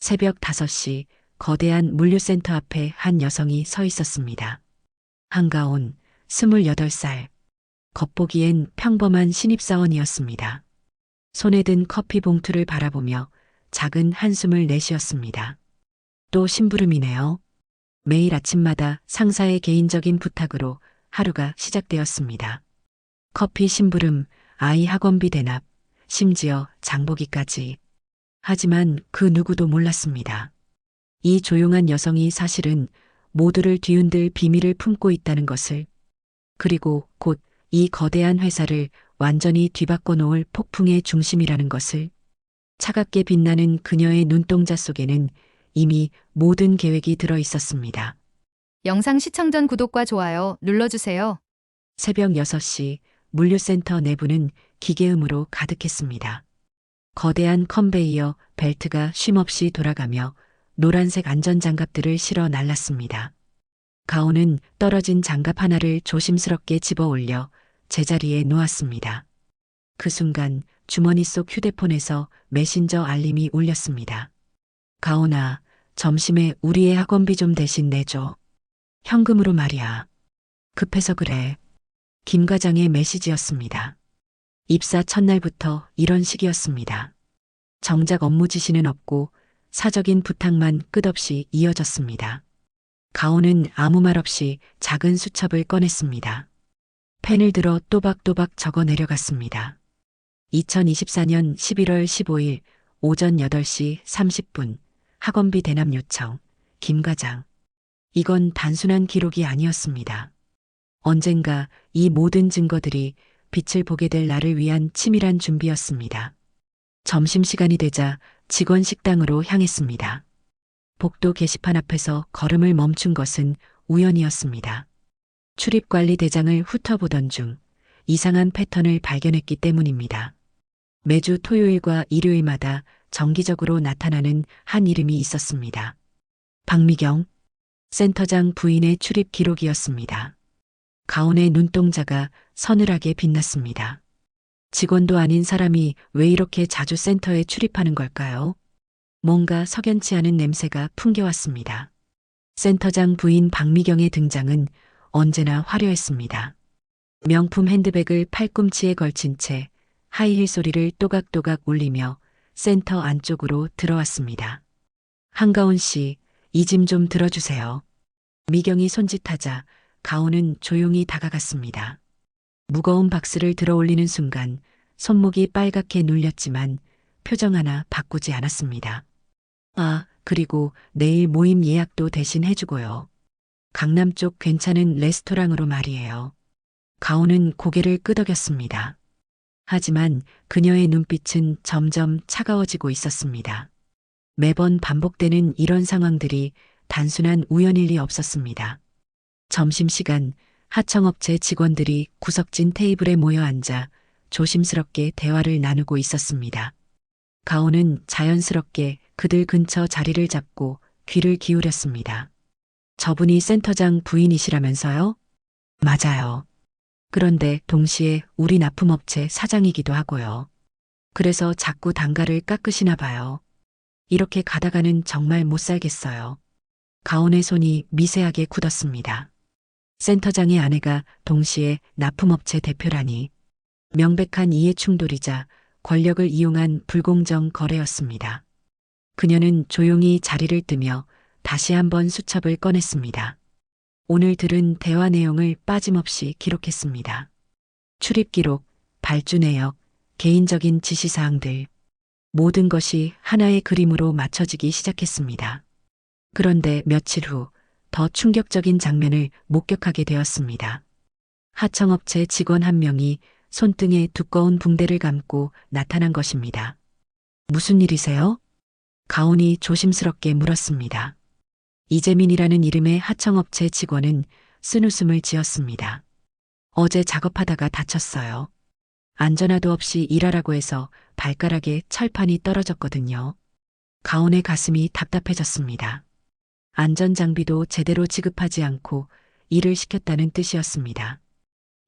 새벽 5시 거대한 물류센터 앞에 한 여성이 서 있었습니다. 한가온, 28살. 겉보기엔 평범한 신입사원이었습니다. 손에 든 커피 봉투를 바라보며 작은 한숨을 내쉬었습니다. 또 심부름이네요. 매일 아침마다 상사의 개인적인 부탁으로 하루가 시작되었습니다. 커피 심부름, 아이 학원비 대납, 심지어 장보기까지. 하지만 그 누구도 몰랐습니다. 이 조용한 여성이 사실은 모두를 뒤흔들 비밀을 품고 있다는 것을, 그리고 곧 이 거대한 회사를 완전히 뒤바꿔 놓을 폭풍의 중심이라는 것을. 차갑게 빛나는 그녀의 눈동자 속에는 이미 모든 계획이 들어 있었습니다. 영상 시청 전 구독과 좋아요 눌러주세요. 새벽 6시 물류센터 내부는 기계음으로 가득했습니다. 거대한 컨베이어 벨트가 쉼없이 돌아가며 노란색 안전장갑들을 실어 날랐습니다. 가온은 떨어진 장갑 하나를 조심스럽게 집어 올려 제자리에 놓았습니다. 그 순간 주머니 속 휴대폰에서 메신저 알림이 울렸습니다. 가온아, 점심에 우리의 학원비 좀 대신 내줘. 현금으로 말이야. 급해서 그래. 김 과장의 메시지였습니다. 입사 첫날부터 이런 식이었습니다. 정작 업무 지시는 없고 사적인 부탁만 끝없이 이어졌습니다. 가온은 아무 말 없이 작은 수첩을 꺼냈습니다. 펜을 들어 또박또박 적어 내려갔습니다. 2024년 11월 15일 오전 8시 30분 학원비 대납 요청, 김 과장. 이건 단순한 기록이 아니었습니다. 언젠가 이 모든 증거들이 빛을 보게 될 나를 위한 치밀한 준비였습니다. 점심시간이 되자 직원 식당으로 향했습니다. 복도 게시판 앞에서 걸음을 멈춘 것은 우연이었습니다. 출입관리 대장을 훑어보던 중 이상한 패턴을 발견했기 때문입니다. 매주 토요일과 일요일마다 정기적으로 나타나는 한 이름이 있었습니다. 박미경, 센터장 부인의 출입 기록이었습니다. 가온의 눈동자가 서늘하게 빛났습니다. 직원도 아닌 사람이 왜 이렇게 자주 센터에 출입하는 걸까요? 뭔가 석연치 않은 냄새가 풍겨왔습니다. 센터장 부인 박미경의 등장은 언제나 화려했습니다. 명품 핸드백을 팔꿈치에 걸친 채 하이힐 소리를 또각또각 울리며 센터 안쪽으로 들어왔습니다. 한가온 씨, 이 짐 좀 들어주세요. 미경이 손짓하자 가온은 조용히 다가갔습니다. 무거운 박스를 들어 올리는 순간 손목이 빨갛게 눌렸지만 표정 하나 바꾸지 않았습니다. 아, 그리고 내일 모임 예약도 대신 해주고요. 강남 쪽 괜찮은 레스토랑으로 말이에요. 가온은 고개를 끄덕였습니다. 하지만 그녀의 눈빛은 점점 차가워지고 있었습니다. 매번 반복되는 이런 상황들이 단순한 우연일 리 없었습니다. 점심시간 하청업체 직원들이 구석진 테이블에 모여 앉아 조심스럽게 대화를 나누고 있었습니다. 가온은 자연스럽게 그들 근처 자리를 잡고 귀를 기울였습니다. 저분이 센터장 부인이시라면서요? 맞아요. 그런데 동시에 우리 납품업체 사장이기도 하고요. 그래서 자꾸 단가를 깎으시나 봐요. 이렇게 가다가는 정말 못 살겠어요. 가온의 손이 미세하게 굳었습니다. 센터장의 아내가 동시에 납품업체 대표라니. 명백한 이해 충돌이자 권력을 이용한 불공정 거래였습니다. 그녀는 조용히 자리를 뜨며 다시 한번 수첩을 꺼냈습니다. 오늘 들은 대화 내용을 빠짐없이 기록했습니다. 출입 기록, 발주 내역, 개인적인 지시사항들. 모든 것이 하나의 그림으로 맞춰지기 시작했습니다. 그런데 며칠 후 더 충격적인 장면을 목격하게 되었습니다. 하청업체 직원 한 명이 손등에 두꺼운 붕대를 감고 나타난 것입니다. 무슨 일이세요? 가온이 조심스럽게 물었습니다. 이재민이라는 이름의 하청업체 직원은 쓴웃음을 지었습니다. 어제 작업하다가 다쳤어요. 안전화도 없이 일하라고 해서 발가락에 철판이 떨어졌거든요. 가온의 가슴이 답답해졌습니다. 안전장비도 제대로 지급하지 않고 일을 시켰다는 뜻이었습니다.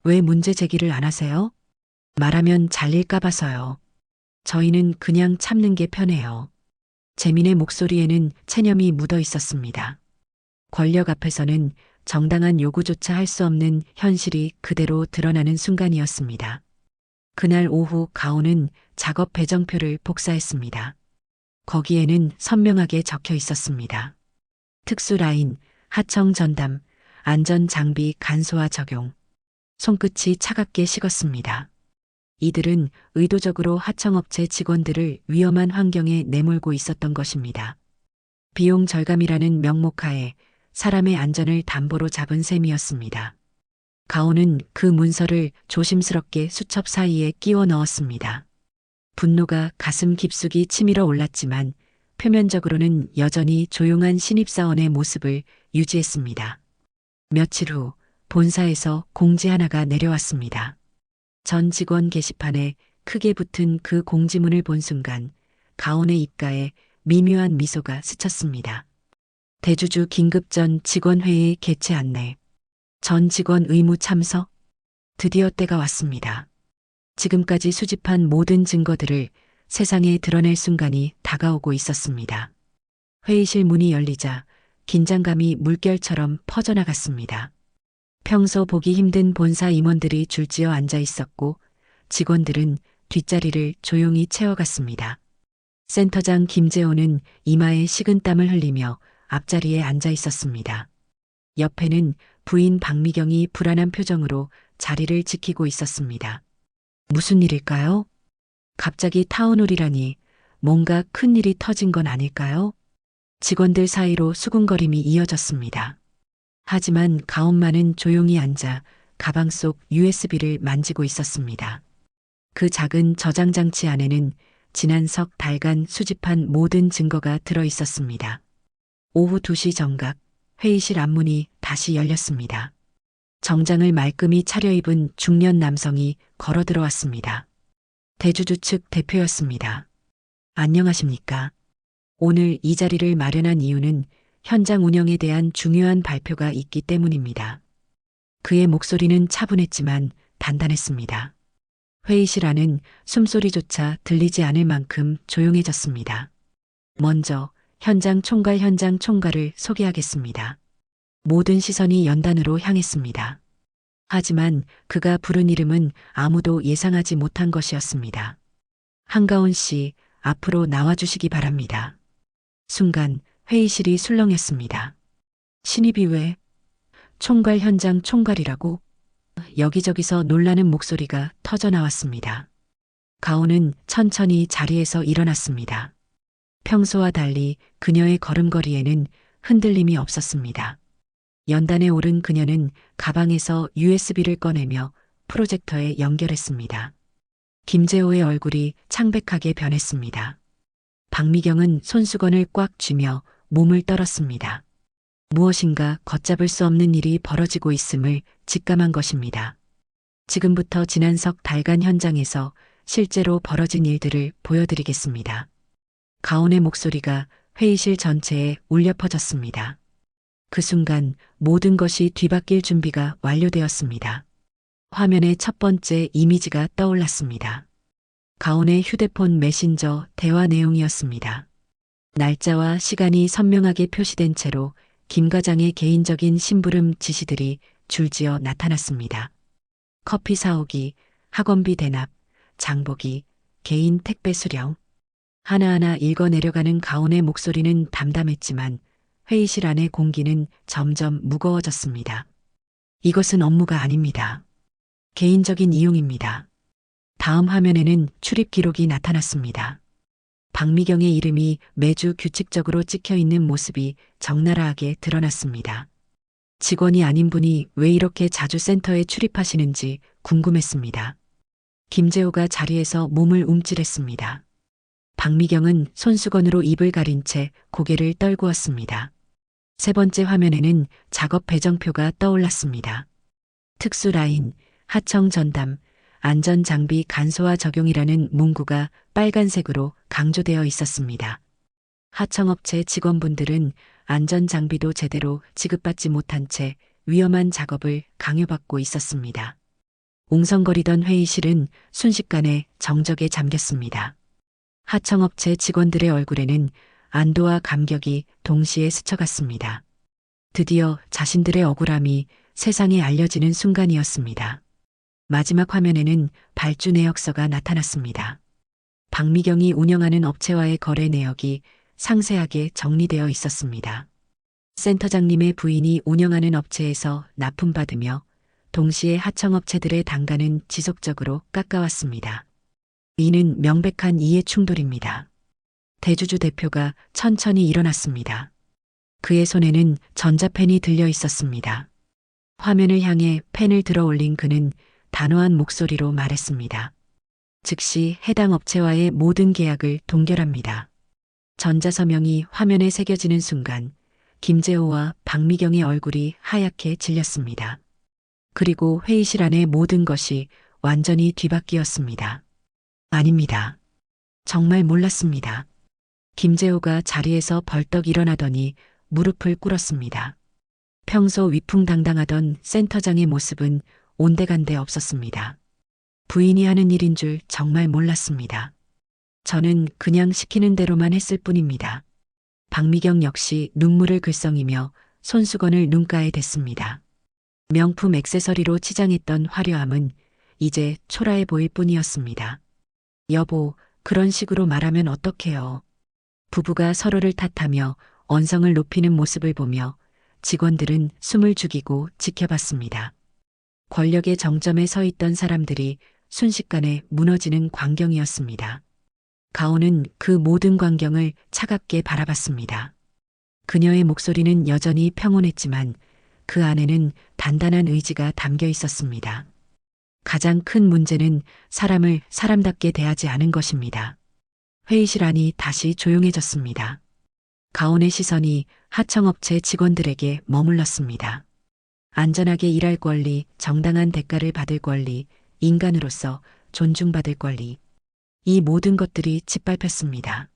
왜 문제 제기를 안 하세요? 말하면 잘릴까 봐서요. 저희는 그냥 참는 게 편해요. 재민의 목소리에는 체념이 묻어 있었습니다. 권력 앞에서는 정당한 요구조차 할 수 없는 현실이 그대로 드러나는 순간이었습니다. 그날 오후 가온은 작업 배정표를 복사했습니다. 거기에는 선명하게 적혀 있었습니다. 특수 라인, 하청 전담, 안전 장비 간소화 적용. 손끝이 차갑게 식었습니다. 이들은 의도적으로 하청업체 직원들을 위험한 환경에 내몰고 있었던 것입니다. 비용 절감이라는 명목하에 사람의 안전을 담보로 잡은 셈이었습니다. 가온은 그 문서를 조심스럽게 수첩 사이에 끼워 넣었습니다. 분노가 가슴 깊숙이 치밀어 올랐지만 표면적으로는 여전히 조용한 신입사원의 모습을 유지했습니다. 며칠 후 본사에서 공지 하나가 내려왔습니다. 전 직원 게시판에 크게 붙은 그 공지문을 본 순간 가온의 입가에 미묘한 미소가 스쳤습니다. 대주주 긴급전 직원회의 개최 안내. 전 직원 의무 참석. 드디어 때가 왔습니다. 지금까지 수집한 모든 증거들을 세상에 드러낼 순간이 다가오고 있었습니다. 회의실 문이 열리자 긴장감이 물결처럼 퍼져나갔습니다. 평소 보기 힘든 본사 임원들이 줄지어 앉아 있었고 직원들은 뒷자리를 조용히 채워갔습니다. 센터장 김재호는 이마에 식은땀을 흘리며 앞자리에 앉아 있었습니다. 옆에는 부인 박미경이 불안한 표정으로 자리를 지키고 있었습니다. 무슨 일일까요? 갑자기 타운홀이라니 뭔가 큰 일이 터진 건 아닐까요? 직원들 사이로 수군거림이 이어졌습니다. 하지만 가온만은 조용히 앉아 가방 속 USB를 만지고 있었습니다. 그 작은 저장 장치 안에는 지난 석 달간 수집한 모든 증거가 들어 있었습니다. 오후 2시 정각 회의실 앞문이 다시 열렸습니다. 정장을 말끔히 차려입은 중년 남성이 걸어 들어왔습니다. 대주주 측 대표였습니다. 안녕하십니까? 오늘 이 자리를 마련한 이유는 현장 운영에 대한 중요한 발표가 있기 때문입니다. 그의 목소리는 차분했지만 단단했습니다. 회의실 안은 숨소리조차 들리지 않을 만큼 조용해졌습니다. 먼저 현장 총괄을 소개하겠습니다. 모든 시선이 연단으로 향했습니다. 하지만 그가 부른 이름은 아무도 예상하지 못한 것이었습니다. 한가온 씨, 앞으로 나와주시기 바랍니다. 순간 회의실이 술렁였습니다. 신입이 왜 총괄 현장 총괄이라고? 여기저기서 놀라는 목소리가 터져 나왔습니다. 가온은 천천히 자리에서 일어났습니다. 평소와 달리 그녀의 걸음걸이에는 흔들림이 없었습니다. 연단에 오른 그녀는 가방에서 USB를 꺼내며 프로젝터에 연결했습니다. 김재호의 얼굴이 창백하게 변했습니다. 박미경은 손수건을 꽉 쥐며 몸을 떨었습니다. 무엇인가 걷잡을 수 없는 일이 벌어지고 있음을 직감한 것입니다. 지금부터 지난 석 달간 현장에서 실제로 벌어진 일들을 보여드리겠습니다. 가온의 목소리가 회의실 전체에 울려 퍼졌습니다. 그 순간 모든 것이 뒤바뀔 준비가 완료되었습니다. 화면에 첫 번째 이미지가 떠올랐습니다. 가온의 휴대폰 메신저 대화 내용이었습니다. 날짜와 시간이 선명하게 표시된 채로 김 과장의 개인적인 심부름 지시들이 줄지어 나타났습니다. 커피 사오기, 학원비 대납, 장보기, 개인 택배 수령. 하나하나 읽어 내려가는 가온의 목소리는 담담했지만 회의실 안의 공기는 점점 무거워졌습니다. 이것은 업무가 아닙니다. 개인적인 이용입니다. 다음 화면에는 출입 기록이 나타났습니다. 박미경의 이름이 매주 규칙적으로 찍혀 있는 모습이 적나라하게 드러났습니다. 직원이 아닌 분이 왜 이렇게 자주 센터에 출입하시는지 궁금했습니다. 김재호가 자리에서 몸을 움찔했습니다. 박미경은 손수건으로 입을 가린 채 고개를 떨구었습니다. 세 번째 화면에는 작업 배정표가 떠올랐습니다. 특수 라인, 하청 전담, 안전장비 간소화 적용이라는 문구가 빨간색으로 강조되어 있었습니다. 하청업체 직원분들은 안전장비도 제대로 지급받지 못한 채 위험한 작업을 강요받고 있었습니다. 웅성거리던 회의실은 순식간에 정적에 잠겼습니다. 하청업체 직원들의 얼굴에는 안도와 감격이 동시에 스쳐갔습니다. 드디어 자신들의 억울함이 세상에 알려지는 순간이었습니다. 마지막 화면에는 발주 내역서가 나타났습니다. 박미경이 운영하는 업체와의 거래 내역이 상세하게 정리되어 있었습니다. 센터장님의 부인이 운영하는 업체에서 납품받으며 동시에 하청업체들의 단가는 지속적으로 깎아왔습니다. 이는 명백한 이해 충돌입니다. 대주주 대표가 천천히 일어났습니다. 그의 손에는 전자펜이 들려 있었습니다. 화면을 향해 펜을 들어 올린 그는 단호한 목소리로 말했습니다. 즉시 해당 업체와의 모든 계약을 동결합니다. 전자서명이 화면에 새겨지는 순간 김재호와 박미경의 얼굴이 하얗게 질렸습니다. 그리고 회의실 안의 모든 것이 완전히 뒤바뀌었습니다. 아닙니다. 정말 몰랐습니다. 김재호가 자리에서 벌떡 일어나더니 무릎을 꿇었습니다. 평소 위풍당당하던 센터장의 모습은 온데간데 없었습니다. 부인이 하는 일인 줄 정말 몰랐습니다. 저는 그냥 시키는 대로만 했을 뿐입니다. 박미경 역시 눈물을 글썽이며 손수건을 눈가에 댔습니다. 명품 액세서리로 치장했던 화려함은 이제 초라해 보일 뿐이었습니다. 여보, 그런 식으로 말하면 어떡해요. 부부가 서로를 탓하며 언성을 높이는 모습을 보며 직원들은 숨을 죽이고 지켜봤습니다. 권력의 정점에 서 있던 사람들이 순식간에 무너지는 광경이었습니다. 가온은 그 모든 광경을 차갑게 바라봤습니다. 그녀의 목소리는 여전히 평온했지만 그 안에는 단단한 의지가 담겨 있었습니다. 가장 큰 문제는 사람을 사람답게 대하지 않은 것입니다. 회의실 안이 다시 조용해졌습니다. 가온의 시선이 하청업체 직원들에게 머물렀습니다. 안전하게 일할 권리, 정당한 대가를 받을 권리, 인간으로서 존중받을 권리. 이 모든 것들이 짓밟혔습니다.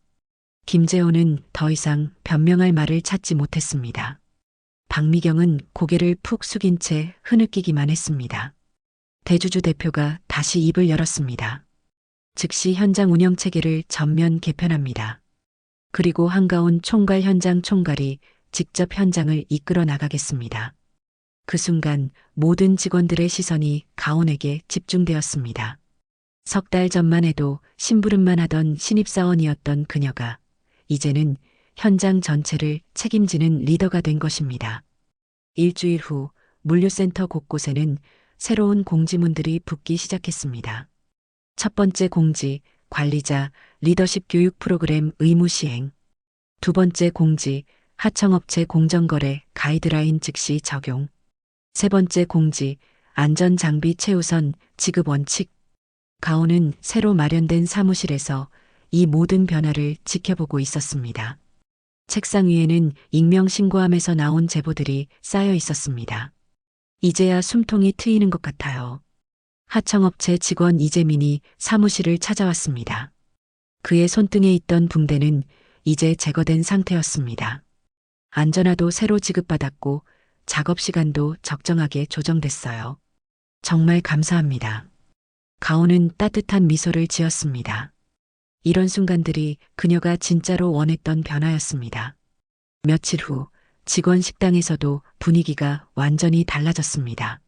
김재호는 더 이상 변명할 말을 찾지 못했습니다. 박미경은 고개를 푹 숙인 채 흐느끼기만 했습니다. 대주주 대표가 다시 입을 열었습니다. 즉시 현장 운영 체계를 전면 개편합니다. 그리고 한가온 총괄 현장 총괄이 직접 현장을 이끌어 나가겠습니다. 그 순간 모든 직원들의 시선이 가온에게 집중되었습니다. 석 달 전만 해도 심부름만 하던 신입사원이었던 그녀가 이제는 현장 전체를 책임지는 리더가 된 것입니다. 일주일 후 물류센터 곳곳에는 새로운 공지문들이 붙기 시작했습니다. 첫 번째 공지, 관리자 리더십 교육 프로그램 의무 시행. 두 번째 공지, 하청업체 공정거래 가이드라인 즉시 적용. 세 번째 공지, 안전장비 최우선 지급 원칙. 가온은 새로 마련된 사무실에서 이 모든 변화를 지켜보고 있었습니다. 책상 위에는 익명신고함에서 나온 제보들이 쌓여 있었습니다. 이제야 숨통이 트이는 것 같아요. 하청업체 직원 이재민이 사무실을 찾아왔습니다. 그의 손등에 있던 붕대는 이제 제거된 상태였습니다. 안전화도 새로 지급받았고 작업 시간도 적정하게 조정됐어요. 정말 감사합니다. 가온은 따뜻한 미소를 지었습니다. 이런 순간들이 그녀가 진짜로 원했던 변화였습니다. 며칠 후 직원 식당에서도 분위기가 완전히 달라졌습니다.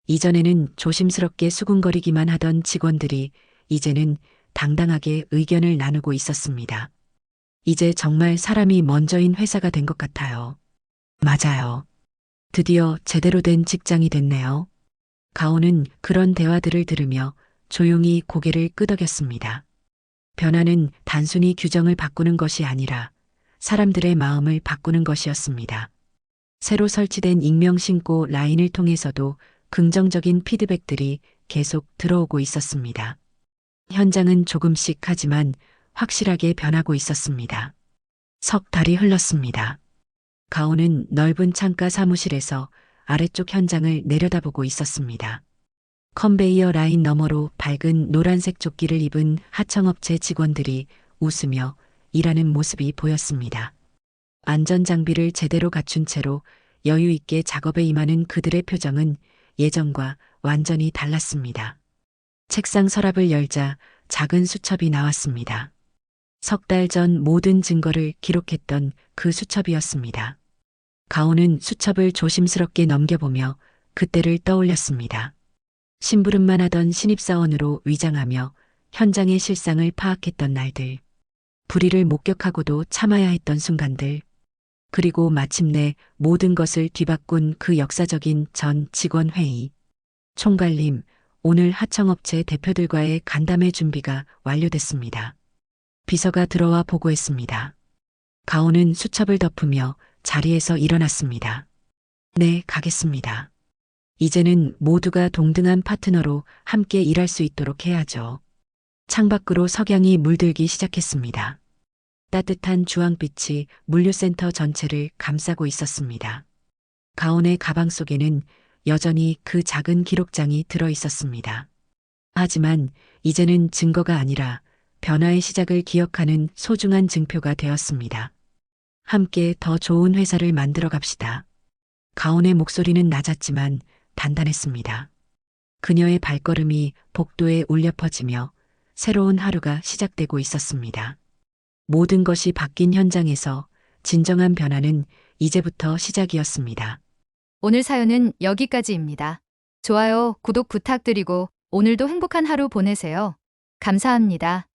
이전에는 조심스럽게 수군거리기만 하던 직원들이 이제는 당당하게 의견을 나누고 있었습니다. 이제 정말 사람이 먼저인 회사가 된 것 같아요. 맞아요. 드디어 제대로 된 직장이 됐네요. 가온은 그런 대화들을 들으며 조용히 고개를 끄덕였습니다. 변화는 단순히 규정을 바꾸는 것이 아니라 사람들의 마음을 바꾸는 것이었습니다. 새로 설치된 익명신고 라인을 통해서도 긍정적인 피드백들이 계속 들어오고 있었습니다. 현장은 조금씩 하지만 확실하게 변하고 있었습니다. 석 달이 흘렀습니다. 가온은 넓은 창가 사무실에서 아래쪽 현장을 내려다보고 있었습니다. 컨베이어 라인 너머로 밝은 노란색 조끼를 입은 하청업체 직원들이 웃으며 일하는 모습이 보였습니다. 안전장비를 제대로 갖춘 채로 여유 있게 작업에 임하는 그들의 표정은 예전과 완전히 달랐습니다. 책상 서랍을 열자 작은 수첩이 나왔습니다. 석 달 전 모든 증거를 기록했던 그 수첩이었습니다. 가온은 수첩을 조심스럽게 넘겨보며 그때를 떠올렸습니다. 심부름만 하던 신입사원으로 위장하며 현장의 실상을 파악했던 날들, 불의를 목격하고도 참아야 했던 순간들, 그리고 마침내 모든 것을 뒤바꾼 그 역사적인 전 직원 회의. 총괄님, 오늘 하청업체 대표들과의 간담회 준비가 완료됐습니다. 비서가 들어와 보고했습니다. 가온은 수첩을 덮으며 자리에서 일어났습니다. 네, 가겠습니다. 이제는 모두가 동등한 파트너로 함께 일할 수 있도록 해야죠. 창밖으로 석양이 물들기 시작했습니다. 따뜻한 주황빛이 물류센터 전체를 감싸고 있었습니다. 가온의 가방 속에는 여전히 그 작은 기록장이 들어 있었습니다. 하지만 이제는 증거가 아니라 변화의 시작을 기억하는 소중한 증표가 되었습니다. 함께 더 좋은 회사를 만들어 갑시다. 가온의 목소리는 낮았지만 단단했습니다. 그녀의 발걸음이 복도에 울려 퍼지며 새로운 하루가 시작되고 있었습니다. 모든 것이 바뀐 현장에서 진정한 변화는 이제부터 시작이었습니다. 오늘 사연은 여기까지입니다. 좋아요, 구독 부탁드리고 오늘도 행복한 하루 보내세요. 감사합니다.